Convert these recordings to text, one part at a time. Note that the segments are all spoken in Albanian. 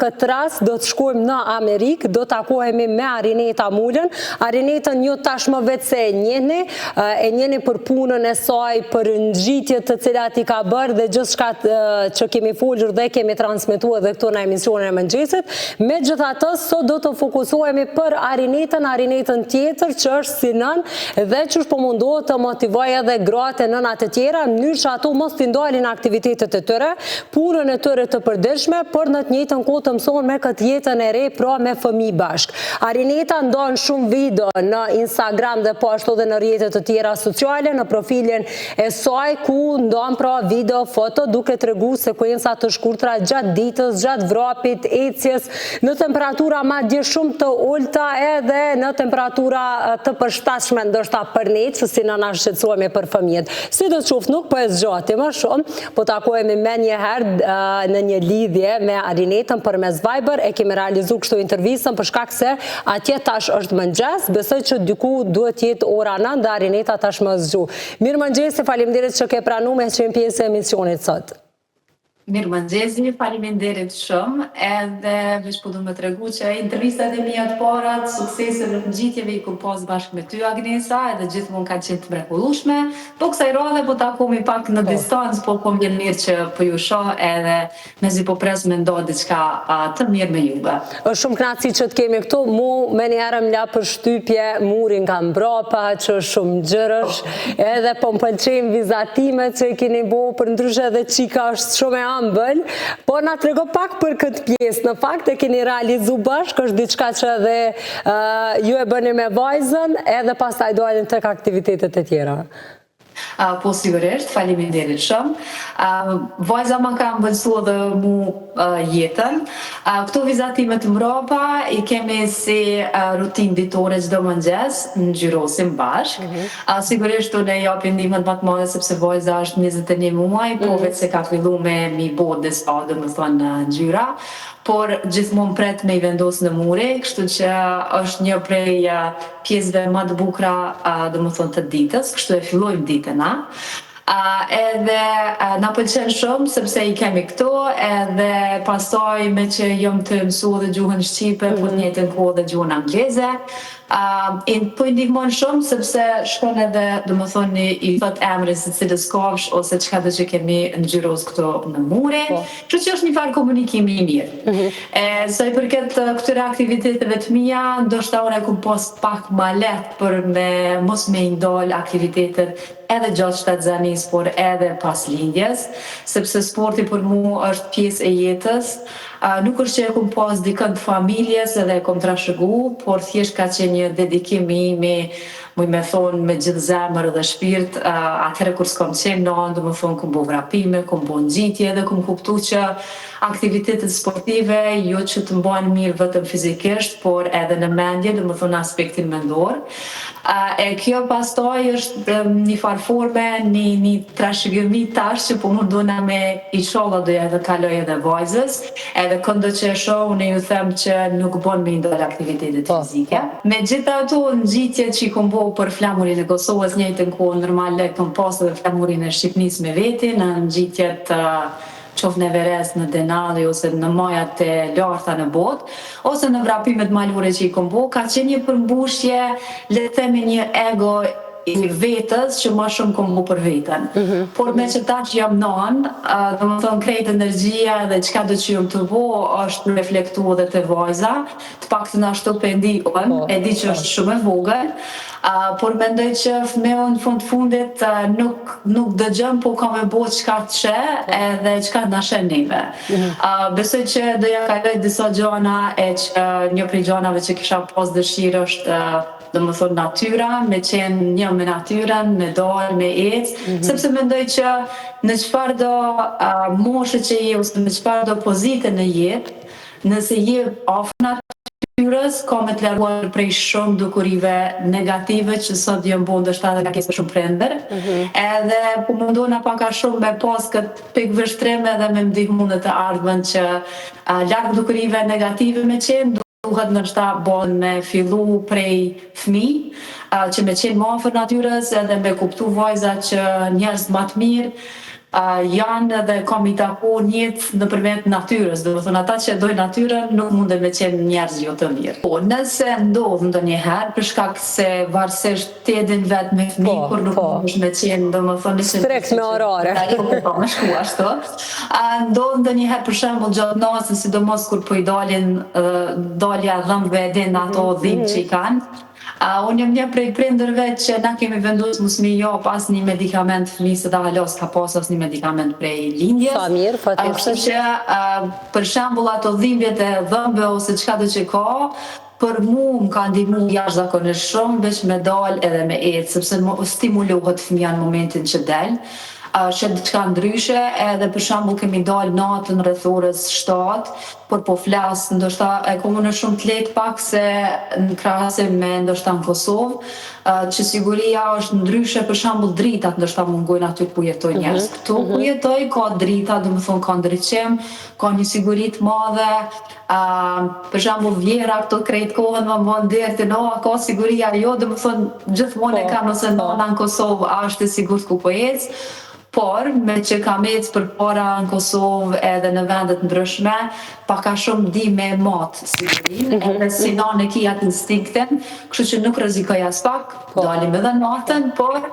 këtë rast do të shkojmë në Amerikë, do të takohemi me Arineta Mulën. Arinetën një tashmë vetë se e njeni për punën e saj, për ngjitjet të cilat i ka bërë dhe gjithçka që kemi folur dhe kemi transmetuar dhe këtu në emisionin e mëngjesit. Megjithatë, sot do të fokusohemi për Arinetën tjetër që është si nën dhe që po mundohet të motivojë edhe gratë e nënat e tjera në mënyrë që ato mos të ndalin aktivitetet e tyre, punën e tyre të përditshme, por në të njëjtën kohë të mësojnë me këtë jetën e re, pra me fëmijë bashk. Arineta ndon shumë video në Instagram dhe po ashtu edhe në rrjetet të tjera sociale, në profilin e saj ku ndon pra video, foto duke treguar sekuenca të shkurtra gjatë ditës, gjatë vrapit, ecjes, në temperatura madje shumë të ulta edhe në temperatura të përshtatshme ndoshta për ne, si na shqetësohemi për fëmijët. Si do të qoftë nuk po e zgjatim më shumë, po takohemi më një herë në një lidhje me Arinetën përmes Viber. E kemi realizuar kështu intervistën për shkak se atje tash është mëngjes, besoj që diku duhet jetë ora 9 dhe Arineta tash më zgju. Mirëmëngjes, faleminderit që ke pranuar me qenë pjesë e emisionit sot. Mirëmëngjes, faleminderit shumë, edhe veç po du me tregu që intervistat e mia të para të suksesit në ngjitjeve i kom pas bashkë me ty Agnesa, edhe gjithmonë kanë qenë të mrekullueshme, po kësaj radhe po takohemi pak në distancë, po po vjen mirë që po ju shoh edhe mezi po pres me ndo diçka të mirë me juve. Është shumë kënaqësi që të kemi këtu. Mu me njëherë më la për shtypje, murin nga mbrapa, që është shumë gjërësh, edhe po më pëlqejnë vizatimet që keni bo, për ndryshe edhe qika është shumë e ambël, po na trego pak për këtë pjesë. Në fakt e keni realizu bashkë, është diçka që edhe ju e bëni me vajzën, edhe pastaj dalin tek aktivitetet e tjera. Po sigurisht, faleminderit shumë. Vajza ma ka mësuar dhe mu jetën. Këto vizatimet mbrapa i kemi si rutinë ditore çdo mëngjes, ngjyrosim bashk. Sigurisht unë e japim ndihmën më të madhe sepse vajza është 21 muaj, po vetë se ka filluar me mi bo disa, domethënë ngjyra, por gjithmonë pret me i vendos në muri, kështu që është një prej pjesëve më të bukura, domethënë të ditës, kështu e fillojmë ditën, edhe na pëlqen shumë sepse i kemi këtu, edhe pastaj me që jam të mësuar dhe gjuhën shqipe, po në njëjtën kohë dhe gjuhën angleze. Po i ndihmon shumë sepse shkon edhe domethënë i thot emrin se cilës kafsh ose çka do që kemi ngjyros këtu në muri, kështu që është një farë komunikimi i mirë. Sa i përket këtyre aktiviteteve të mia, ndoshta unë kam pas pak më lehtë për me mos me i ndal aktivitetet edhe gjatë shtatzanis, por edhe pas lindjes, sepse sporti për mua është pjesë e jetës. Nuk është që e kom pas dikën të familjes edhe e kom trashëgu, por thjesht ka qenë një dedikim imi, muj me thonë me gjithë zemër dhe shpirt, atëherë kur s'kom qenë në, do më thonë kom bo vrapime, kom bo ngjitje dhe kom kuptu që aktivitetet sportive jo që të mbajnë mirë vetëm fizikisht, por edhe në mendje, do më thonë aspektin mendor. E kjo pastaj është një farë forme, një trashëgimi tash që po munduna me inshallah doja edhe kaloj edhe vajzës, edhe këndo që e shoh, unë ju them që nuk bon me ndonjë aktivitetet fizike. Me gjitha ato ngjitjet që i kom bo për flamurin e Kosovës, njëjtën kohë normale kom pas edhe flamurin e Shqipnisë me veti, në ngjitjet qoftë në Everest, në Denali, ose në majat e larta në botë, ose në vrapimet malore që i kom bo, ka qenë një përmbushje, le të themi një ego i vetës që ma shumë kom bu për vetën. Por me që ta që jam nën, do më thonë krejt energjia dhe qka do që jam të bo, është reflektu edhe të vajza, të pak të nashtu për ndihën, e di që është shumë e vogël, por mendoj që fëmijën në fundit nuk dëgjëm, po ka me bo qka të shë edhe qka na shë neve. Besoj që do ja kaloj disa gjana e që një prej gjanave që kisha pas dëshirë është do më thonë natyra, me qenë një me natyrën, me dalë, me ecë, sepse mendoj që në çfarë do moshë që je, ose në çfarë do pozite në jetë, nëse je afër natyrës, ka me të larguar prej shumë dukurive negative që sot jënë bo ndoshta edhe nga kesë për shumë prender, edhe po mundona paka shumë me pas këtë pikë vështrim edhe me ndihmu në të ardhmen që larg dukurive negative me qenë, duhet ndoshta bon me fillu prej fëmijë, që me qenë më afër natyrës edhe me kuptu vajza që njerëz më të mirë janë dhe kam i taku njëtë nëpërmjet natyrës. Do të thonë ata që dojnë natyrën nuk mundën me qenë njerëz jo të mirë. Po, nëse ndodh ndonjëherë për shkak se varësisht ti e din vetë me fëmijë kur nuk mundesh me qenë, domethënë strikt me orare. Po, më shku ashtu. Ndodh ndonjëherë për shembull gjatë natës, sidomos kur po i dalin dalja dhëmbëve e din ato dhimbje që i kanë. Unë jam një prej prindërve që na kemi vendosur mos mi jap asnjë medikament fëmisë dhe halos ka pas asnjë medikament prej lindjes. Sa mirë, fatkeqësisht. Kështu që për shembull ato dhimbjet e dhëmbëve ose çka do që ka, për mu më ka ndihmu jashtëzakonisht shumë, veç me dal edhe me ecë, sepse stimulohet fëmia në momentin që del. Që diçka ndryshe, edhe për shembull kemi dalë natën rreth orës 7, por po flas, ndoshta e komunë shumë të lehtë pak se në krahasim me ndoshta në Kosovë, që siguria është ndryshe, për shembull dritat ndoshta mungojnë aty ku jetojnë njerëz. Këtu ku jetoj ka drita, domethënë ka ndriçim, ka një siguri të madhe. Për shembull vlera këto krejt kohën më mban dertë, ka siguria jo, domethënë gjithmonë e kanë ose nana në Kosovë është e sigurt ku po ec. Por, me që kam ecë për para në Kosovë edhe në vendet ndryshme, paka shumë di me matë sigurin, edhe si nanë e ki atë instinktin, kështu që nuk rrezikoj as pak, dalim edhe natën, por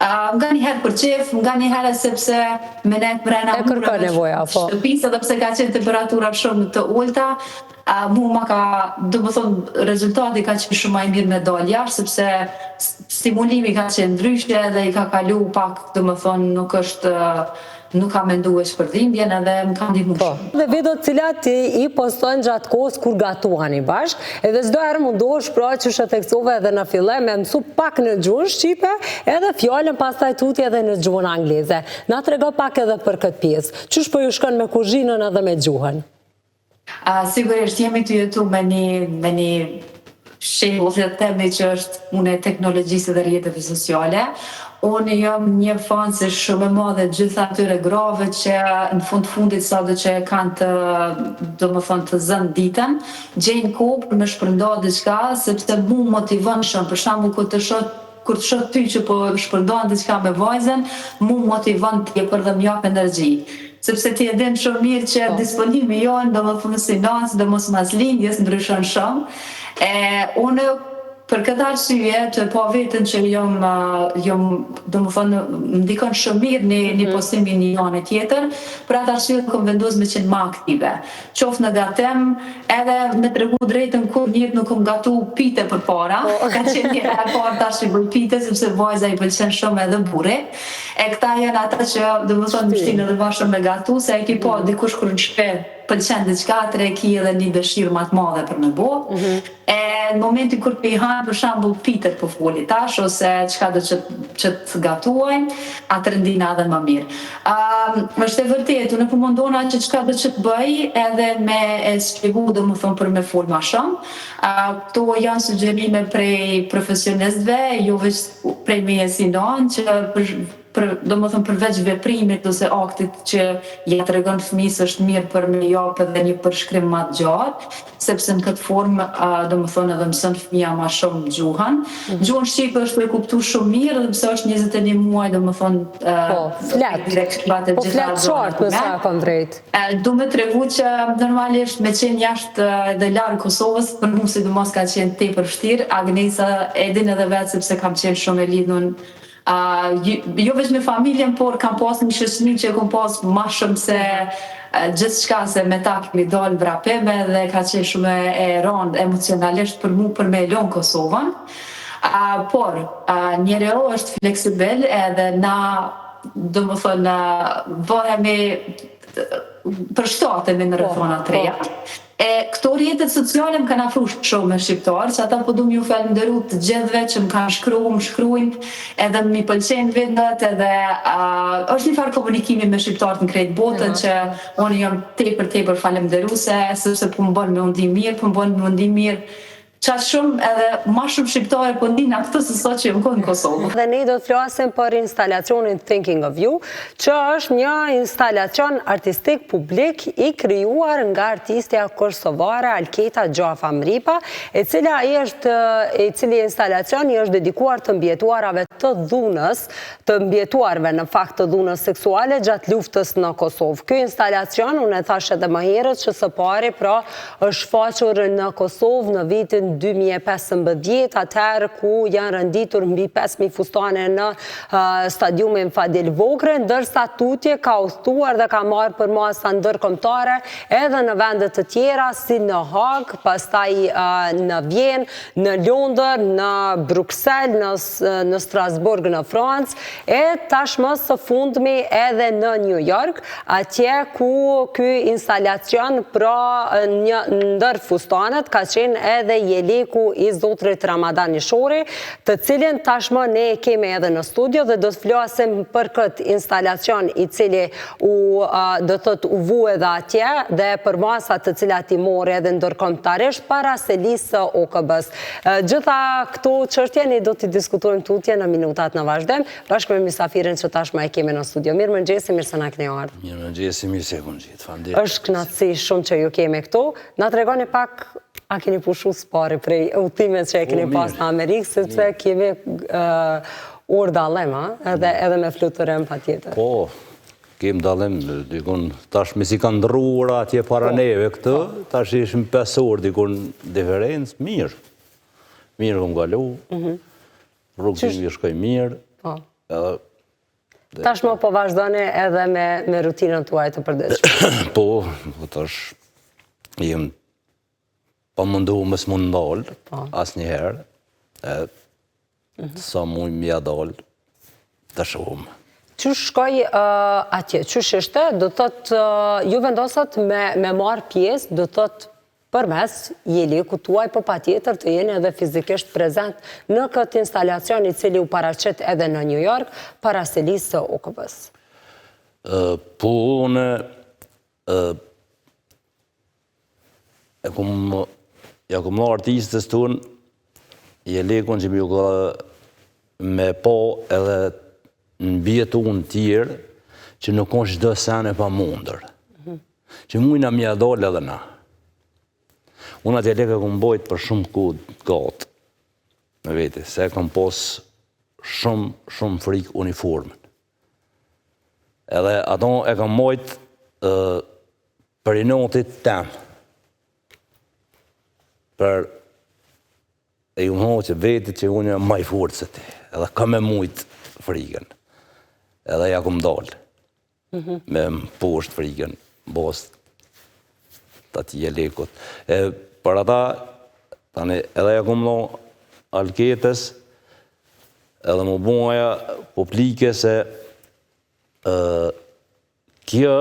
nga njëherë për qef, nga njëherë sepse me ne brenda shtëpisë, edhe pse ka qenë temperatura shumë të ulta, mu ma ka, do më thonë, rezultati ka qenë shumë më i mirë me dalë jashtë, sepse stimulimi ka qenë ndryshe dhe i ka kalu pak, do më thonë, nuk ka mendu e shpërdhimbjen edhe më ka ndihmu shumë. Dhe videot cilat i postojnë gjatë kohës kur gatuani bashk, edhe çdo herë mundohesh pra që theksove edhe në fillim me mësu pak në gjuhën shqipe, edhe fjalën pastaj tutje edhe në gjuhën angleze. Na trego pak edhe për këtë pjesë. Çish po ju shkon me kuzhinën edhe me gjuhën? Sigurisht jemi të jetu me një shembull të themi që është unë e teknologjisë dhe rrjeteve sociale. Unë jam një fanse shumë e madhe gjitha atyre grave që në fundit sado që kanë të, do më thonë, të zënë ditën, gjejnë kohë për me shpërnda diçka, sepse mu motivon shumë. Për shembull kur të shoh ty që po shpërndan diçka me vajzën, mu motivon tepër dhe më jap energji. Sepse ti e din shumë mirë që disponimi jonë, do më thonë si nanë, do mos mas lindjes, ndryshon shumë. Unë për këtë arsye që po vetën që jom do më thonë, më ndikon shumë mirë një postimi një janë tjetër, për atë arsye kom vendosur me qenë më aktive. Qoftë në gatim, edhe me tregu drejtën kur njëtë nuk kom gatu pite për para, ka qenë një herë parë tash i bëj pite, sepse vajza i pëlqen shumë edhe burri. Këta janë ata që do më thonë më shtinë edhe bashkë me gatu, se e ki po dikush kur në shpe pëlqen diçka, e ki edhe një dëshirë më të madhe për me bo. Në momentin kur për i hanë, për shembull pitet po foli tash, ose çka do që të gatuajnë, atë rëndina edhe më mirë. Është e vërtetë, unë po mundona që çka do që të bëj, edhe me e shpjegu, do më thonë, për me fol më shumë. Këto janë sugjerime prej profesionistëve, jo veç prej meje si nanë, që do më thëmë përveç veprimit ose aktit që ja të regon fëmisë është mirë për me jap edhe një përshkrim ma të gjatë, sepse në këtë formë do më thënë edhe mësën fëmija ma shumë gjuhën. Gjuhën Shqipe është e kuptu shumë mirë, dhe pëse është 21 muaj do më thënë Po flet qartë me sa kom drejt. Du me tregu që normalisht me qenë jashtë dhe larë Kosovës, për mu sidomos ka qenë tepër vështirë, Agnesa e din edhe vetë sepse kam qenë shumë e lidhur jo veç me familjen, por kam pas një shoqëri që kom pas ma shumë se gjithçka, se me ta kemi dalë vrapime dhe ka qenë shumë e rëndë emocionalisht për mu për me lënë Kosovën. Por njeriu është fleksibil edhe na, do më thonë, bëhemi përshtatemi në rrethona të reja. Këto rrjetet sociale më kanë afruar shumë me shqiptarë, që ata po du m'ju falenderu të gjithëve që më kanë më shkruajnë, edhe më pëlqejnë vendet, edhe është një farë komunikimi me shqiptarët në krejt botën që unë jam tepër falenderuese, sepse po më bën me u ndi mirë, po më bën me u ndi mirë qa shumë edhe ma shumë shqiptare po ndina këtë se sot që jem kohë në Kosovë. Dhe ne do të flasim për instalacionin Thinking of You, që është një instalacion artistik publik i krijuar nga artistja kosovare Alketa Gjafa Mripa, i cili instalacion i është dedikuar të mbjetuarave të dhunës, të mbjetuarve në fakt të dhunës seksuale gjatë luftës në Kosovë. Ky instalacion, unë e thash edhe më herët që së pari, pra është faqur në Kosovë në vitin 2015, atëherë ku janë renditur mbi 5.000 fustane në stadiumin Fadil Vogre, ndërsa tutje ka udhëtuar dhe ka marrë për masa ndërkombëtare edhe në vende të tjera si në Hag, pastaj në Vjenë, në Londër, në Bruxelles, në Strasburg në Francë, e tashmë së fundmi edhe në New York, atje ku ky instalacion pra një ndër fustanet ka qenë edhe jeliku i zotrit Ramadan Nishori, të cilin tashmë ne kemi edhe në studio dhe do të flasim për këtë instalacion i cili do të u vu edhe atje dhe për masat të cilat i mori edhe ndërkombëtarisht para selisë së OKB-s. Gjitha këto çështje ne do t'i diskutojmë tutje në minutat në vazhdim, bashkë me mysafirin që tashmë e kemi në studio. Mirëmëngjesi, mirë se na keni ardhur. Mirëmëngjesi, mirë se kom gjetë, faleminderit. Është kënaqësi shumë që ju kemi këtu. Na tregoni pak, a keni pushu s'pari prej udhëtimet që e keni pas në Amerikë, sepse kemi orë dallim, edhe me fluturim patjetër. Po, kem dallim, dikun, tash me si kanë ndrruar atje para neve këtë, tash ishim 5 orë dikun diferencë, mirë. Mirë kom galu, rrugë tim shkoj mirë. Tash më po vazhdoni edhe me rutinën tuaj të përditshme. Po, tash jem pa mundu më s'mund ndalë, asë njëherë, sa mujë mja dalë, të shumë. Qysh shkoj atje, qysh ishte, do të thotë, ju vendosat me marë pjesë, do të thotë përmes jeliku tuaj, po patjetër të jeni edhe fizikisht prezent në këtë instalacion i cili u paraqet edhe në New York, para selisë së OKB-s. Po, unë ja kom në artistës tonë, jelikun që mjë me po edhe në bjetu në tjerë, që nuk është çdo sen e pa mundër. Që mujna mja dole edhe na. Unë atë jelika kom bojt për shumë kohë gatë, me vete, se kom pos shumë frikë uniformën. Edhe ato e kom bojt për i notit temë. Për e ju më hoqë vetit që unë jam maj fortë se ti, edhe ka me mujtë frikën, edhe ja kom dalë, me më poshtë frikën, bost të ati jelekut. Për ata, edhe ja kom në Alketës, edhe më buaja publike se kjo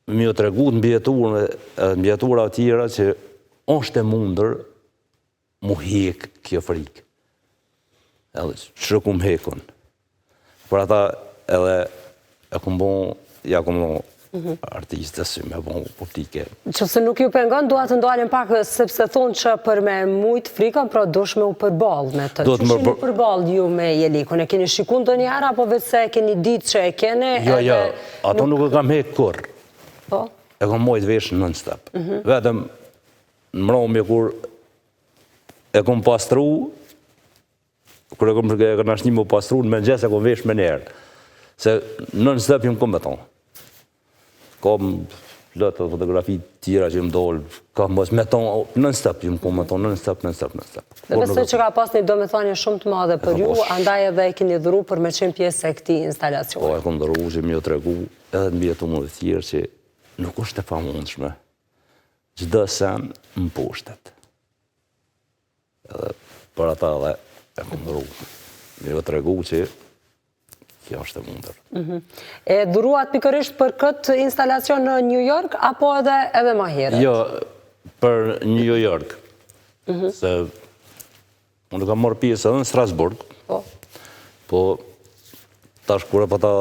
më jo të regut në bjetura tjera që është e mundër mu hek kjo frikë. Edhe që kum hekun. Për ata edhe ja kum bon artistës si me bon publike. Qëse nuk ju pengon, duha të ndalin pak sepse thonë që për me mujtë frikën, pra dush me u përballë me të. Që shini përballë ju me jelikun? E keni shikun të njëra, apo vetëse e keni ditë që e keni? Jo, ato nuk e kam hek kur. E kom mojtë veshë non-stop. Vetëm në mromje kur e kom pastru, kur e kom nashni më pastru, në mëngjes e kom veshë me njerë. Se non-stop jëmë kom beton. Kom lëtë të fotografi tjera që jëmë dollë, kam mos me ton, non-stop jëmë kom beton, non-stop. Dhe besoj që ka pas një domethënie shumë të madhe për ju, andaj edhe e keni dhuru për me qenë pjesë e këtij instalacioni. Po, e kom dhuru që më jo të regu, edhe në bjetu më dhe tjerë që nuk është e pamundshme. Çdo sen më poshtet. Edhe për ata dhe e kom dhuru. Me jo të regu që kjo është e mundër. E dhuruat pikërisht për këtë instalacion në New York, apo edhe më herët? Jo, për New York. Se unë kam marrë pjesë edhe në Strasburg. Po, tash kur e pata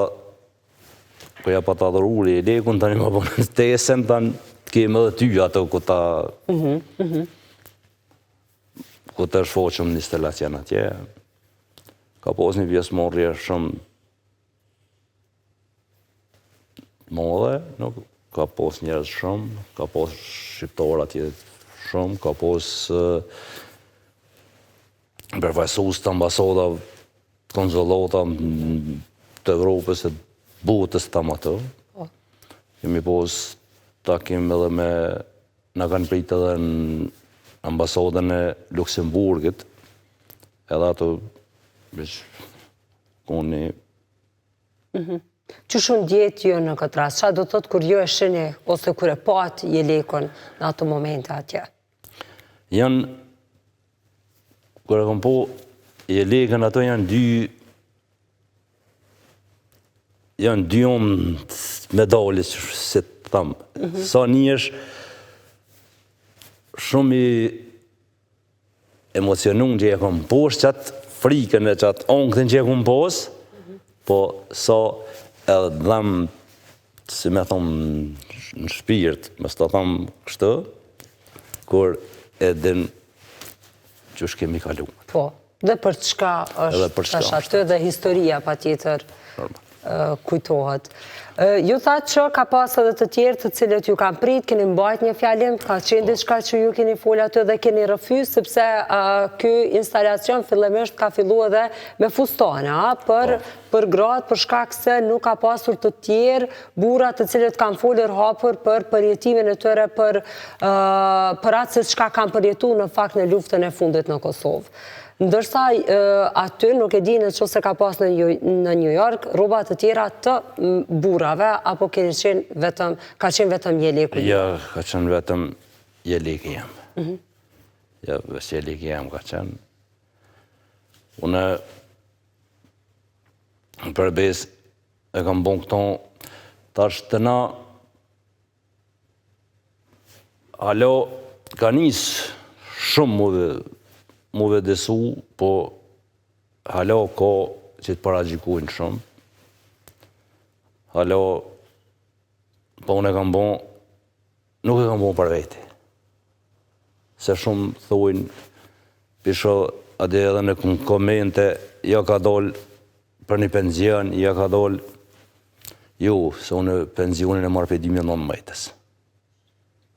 ko ja pa ta dhururi e lekun, tani më bënë të esen, tani të kemë edhe ty ato ku ta... ku të shfoqëm një instalacion atje, ka pos një pjesëmarrje shumë madhe, nuk ka pos njerëz shumë, ka pos shqiptar atje shumë, ka pos përfaqësues të ambasada, konsulata të Evropës e botës tam atë. Kemi pos takim edhe na kanë pritë edhe në ambasadën e Luksemburgit, edhe ato koni. Që shumë djetë jo në këtë rast? Qa do të thotë kur jo e shini, ose kur e patë Jelekun në ato momente atje? Kur e kom po Jelekun, ato janë dy medalje, se të thamë. Sa një është shumë i emocionun që e kom posh qatë frikën e qatë ongëtën që e kom pos, po sa edhe dhamë, si me thomë në shpirt, më së të thamë kështë, kur edhe që është kemi kalu. Po, dhe për çka është aty dhe historia pa tjetër kujtohet. Ju thatë që ka pas edhe të tjerë të cilët ju kanë prit, keni mbajt një fjalim, ka qenë diçka që ju keni folë aty dhe keni refyz, sepse ky instalacion fillimisht ka fillu edhe me fustane, për gratë, për shkak se nuk ka pasur të tjerë burrat të cilët kanë folur hapur për përjetimin e tyre për atë se çka kanë përjetuar në fakt në luftën e fundit në Kosovë. Ndërsa aty nuk e di në që se ka pas në New York, rroba të tjera të burrave, apo ka qenë vetëm Jeleku? Ja, ka qenë vetëm Jeleku jam. Ja, vetë Jeleku jam ka qenë. Une, përbes, e kam bon këto, tash të na, alo, ka njësë shumë mu vedesu, po halo ko që të paragjikujnë shumë. Halo, po unë e kam bon, nuk e kam bon për veti. Se shumë thujnë, pisho ade edhe në komente, ja ka dollë për një penzion, ja ka dollë, ju, se unë penzionin e marrë për 2019.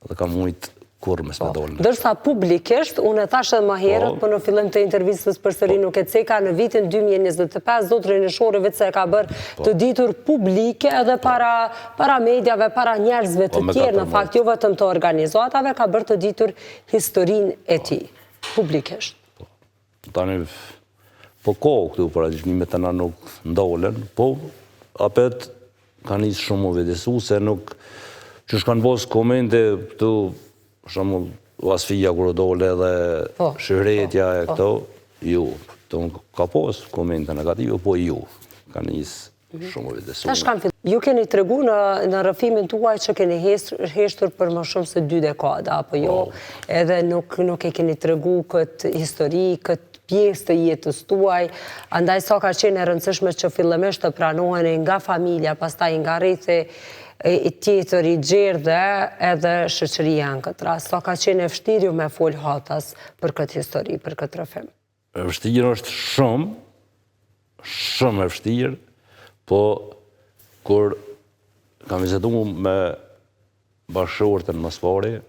Dhe kam mujtë kur mes me dollë. Dërsa publikisht, unë e thashë edhe më herët, për në fillim të intervistës përsëri nuk e ceka në vitin 2025, zotëri Nishori vetë se ka bërë të ditur publike edhe para medjave, para njerëzve të tjerë, në fakt jo vetëm të organizatave, ka bërë të ditur historinë e tij, publikisht. Tani, po këtu për agjishmime të na nuk ndolën, po apet ka njësë shumë u vedesu, se nuk, që shkanë bos komente këtu, shumë Vasfia kërë dole dhe shëretja e këto, ju. Ka pos komente negative, po ju. Ka njësë shumë vedesu. Ju keni të regu në rëfimin tuaj që keni heshtur për më shumë se 2 dekada, apo jo, edhe nuk e keni të regu këtë histori, këtë pjesë të jetës tuaj, andaj sa ka qenë e rëndësishme që fillimisht të pranohen nga familja, pastaj nga rrethi i tjetër i gjerë dhe edhe shoqëria në këtë rast. Sa ka qenë e vështirë ju me fol hatas për këtë histori, për këtë rrëfim? E vështirë është shumë e vështirë, po kur kam vizitu me bashkëshortën më së pari,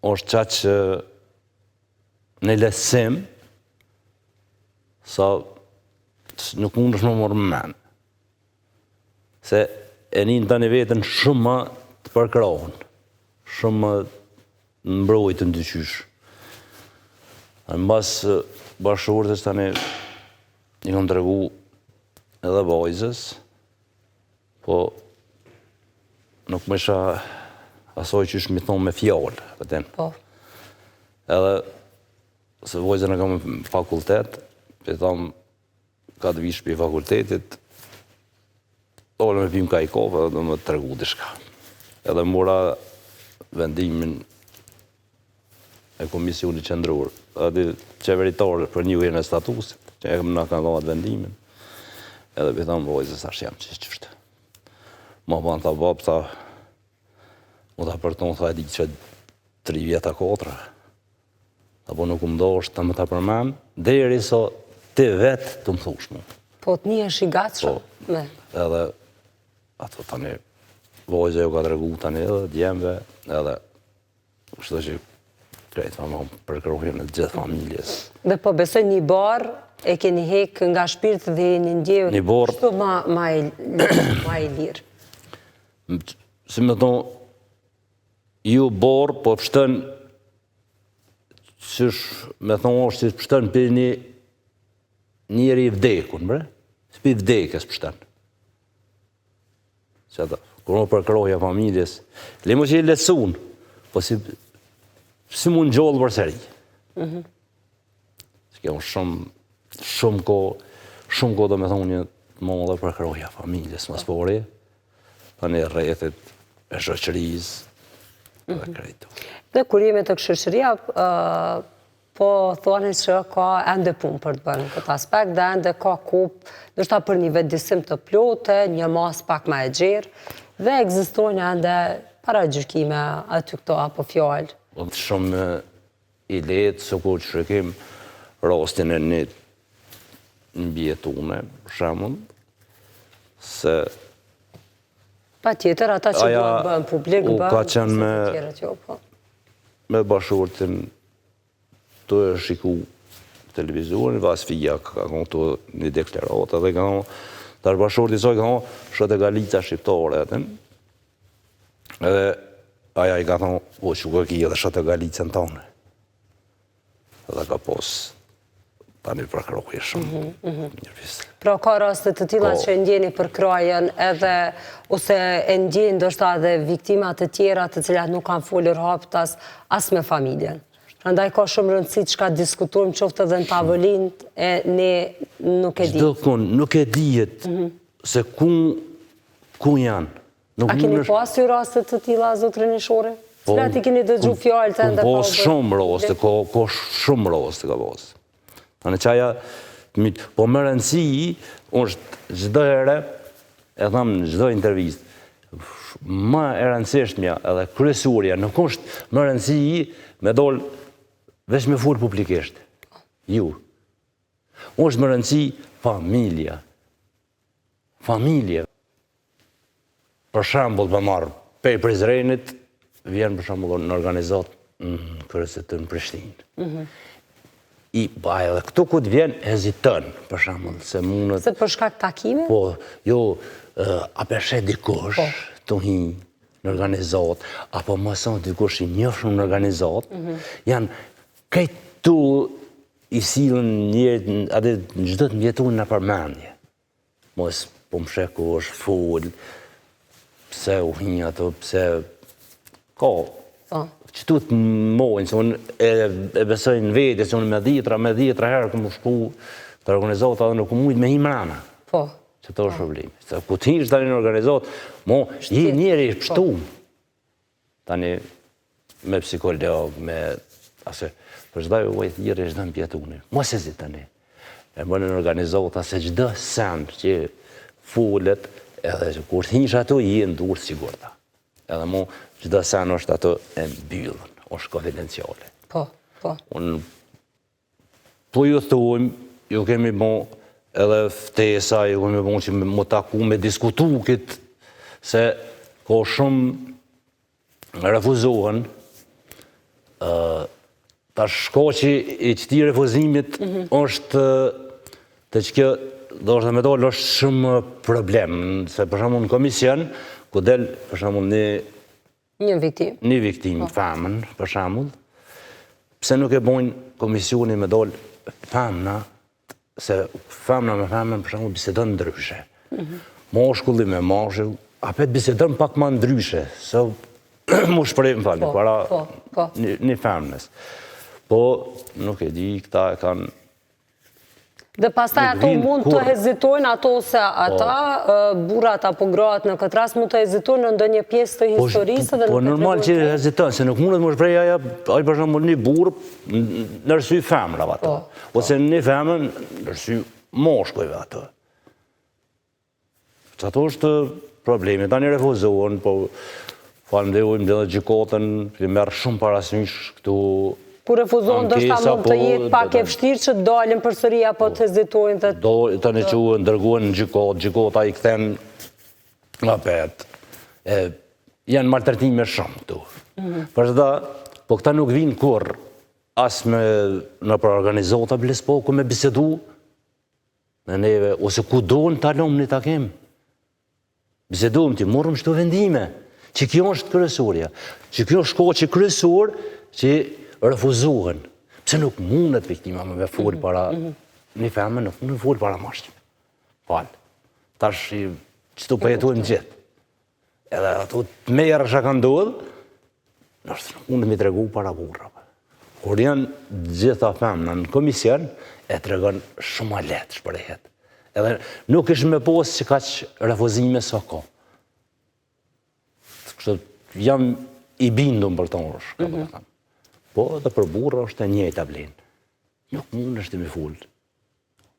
është qatë që në lesim, sa nuk mund është më morë më menë. Se e njën të një vetën shumë më të përkrahën, shumë më në mbrojtë në dyqysh. Në basë bashkëshortës të një kom të regu edhe vajzës, po nuk më isha asoj që ishë mi thonë me fjallë, pëten. Edhe, se vajzën e kam në fakultet, për thamë, ka të vishë për fakultetit, dollë me pim ka i kofë dhe me të tregu dishka. Edhe mora vendimin e Komisioni Qendror, edhe qeveritarë për një ujën e statusit, që e në kanë gamat vendimin, edhe për thamë vojzës ashtë jam që qështë. Ma banë tha babë, tha, mu tha për tonë, tha e di që 3 vjeta 4. apo nuk më dosh të më ta përmend, deri sa ti vetë të më thush mu. Po të një është i gatshëm? Edhe ato tani, vojzë ju ka të regu tani edhe djemve, edhe kështu që krejtë ma më përkrohjen e gjithë familjes. Dhe po besoj një barë e keni hek nga shpirt dhe një ndjevë, një barë, kështu ma i lirë. Si me thonë, ju barë po pështën, qësh me thonë është që pështën për njëri i vdekun, bre? Së për vdekes pështën. Që ata, kërë më përkrohja familjes, le më që i lesun, po si mund gjollë për seri. Që kjo shumë ko do me thonë një më dhe përkrohja familjes më spori, ta një rrethet e shoqërisë dhe krejtu. Dhe kur jemi të shoqëria, po thoni që ka ende punë për të bërë në këtë aspekt, dhe ende ka kup, nështë ta për një vetëdisim të plotë, një mas pak ma e gjerë, dhe egzistojnë ende para gjykime aty këto apo fjallë. Shumë i letë, së kur që shëkim rastin e një bjetune, për shemën, se Pa tjetër, ata që bëhen publik, u ka qenë bëhen me bashkërtin të e shiku televizorin, vas fija ka konë të një deklarat, edhe ka konë, tash bashkërti soj ka konë, shëtë e Galica shqiptare, edhe aja i ka thonë, o që kërki edhe shëtë e Galicën tonë. Edhe ka posë, tani përkrohje shumë. Pra ka rastet të tilla që ndjeni përkrajen edhe, ose e ndjeni ndoshta edhe viktimat të tjera të cilat nuk kanë folur hapët as me familjen. Prandaj ka shumë rëndësi që ka diskutojmë qoftë edhe në tavolinë e ne nuk e di. Çdo kënd nuk e dihet se ku janë. A keni pasur raste të tilla zotrin Ishori? Cilat i keni dëgju fjalë të ndër pa? Po shumë raste, ka shumë raste ka pas. Në qaja, po më rëndësi është çdo herë, e thamë në çdo intervistë, më e rëndësishmja edhe kryesurja, nuk është më rëndësi me dollë veç me furë publikisht. Ju. është më rëndësi familja. Familje. Për shembull, për marrë, pej Prizrenit, vjen për shembull në organizat në kryesit në Prishtinë. Pa edhe këtu ku të vjen, hezitën, për shembull, se mundet... Se për shkak takime? Po, jo, a përshet dikush të hi në organizat, apo mëson dikush i njofshëm në organizat, janë këtë tu i silën njërë, atë në gjithë të mjetunë në përmendje. Mos, po më sheku është full, pse u hi ato, pse... Ka, që tu të mojnë, se unë e besoj në vete, se unë me dhjetra herë këmë shku të organizat, edhe nuk mujtë me hi mrana. Po. Që to është problemi. Se ku ti ishtë tani në organizat, njëri i pështum. Tani, me psikolog, me... Ase, për çdo vojt njëri është dhe në pjetuni. Mos e zi tani. E më në organizat, ase çdo sen që fullet, edhe kur t'hinsh ato, jenë durë sigurta. Edhe mu, çdo sen është ato e mbyllën, është konfidenciale. Po, po. Unë, po ju thuajmë, ju kemi bon edhe ftesa, ju kemi bon që më taku, me diskutu këtë, se ka shumë refuzohen, ta shkoqi i qëti refuzimit është të që kjo, do është dhe me dollë, është shumë problem, se për shumë në komision, ku del, për shumë një viktim, femën, për shumë, pse nuk e bojnë komisioni me dollë femëna, se femëna me femën, për shumë, bisedon ndryshe. Moshkulli me moshkull, apet bisedon pak ma ndryshe, se mu shprej më falë, para një femënes. Po, nuk e di, këta e kanë... Dhe pastaj ato mund të hezitojnë, ato se ata, burat apo gratë në këtë rast, mund të hezitojnë në ndonjë pjesë të historisë dhe në Po, normal që hezitojnë, se nuk mundet më shprej aja, aj për shumë një burë, nërsy femrave ato. Ose një femën, nërsy moshkojve ato. Që ato është problemi, ta një refuzohen, po... Falem dhe ujmë dhe gjikotën, që merë shumë parasysh këtu Kur refuzohen, ndoshta mund të jetë pak e vështirë që dalin përsëri apo të hezitojnë të... Tani që u ndërguan në gjykot, gjykota i kthen nga pet. Janë maltretime shumë këtu. Për shda, po këta nuk vinë kur, as me në për organizota blespo, ku me bisedu, me neve, ose ku donë talom një takim. Bisedum të morëm shto vendime, që kjo është kryesorja, që kjo është kohë që kryesor që refuzohen. Pse nuk mundet viktima me folë para një femën, nuk mundet folë para mashtë. Falë. Tash që të përjetojmë gjithë. Edhe ato të mejrë që ka ndodhë, nështë nuk mundet me të regu para burrave. Kur janë gjitha femëna në komision, e të regon shumë a letë shpërhet. Edhe nuk ishë me posë që ka që refuzime së ko. Kështë jam i bindum për tonë është. Po edhe për burra është e njëjta blinë. Nuk mund është të mi fullë.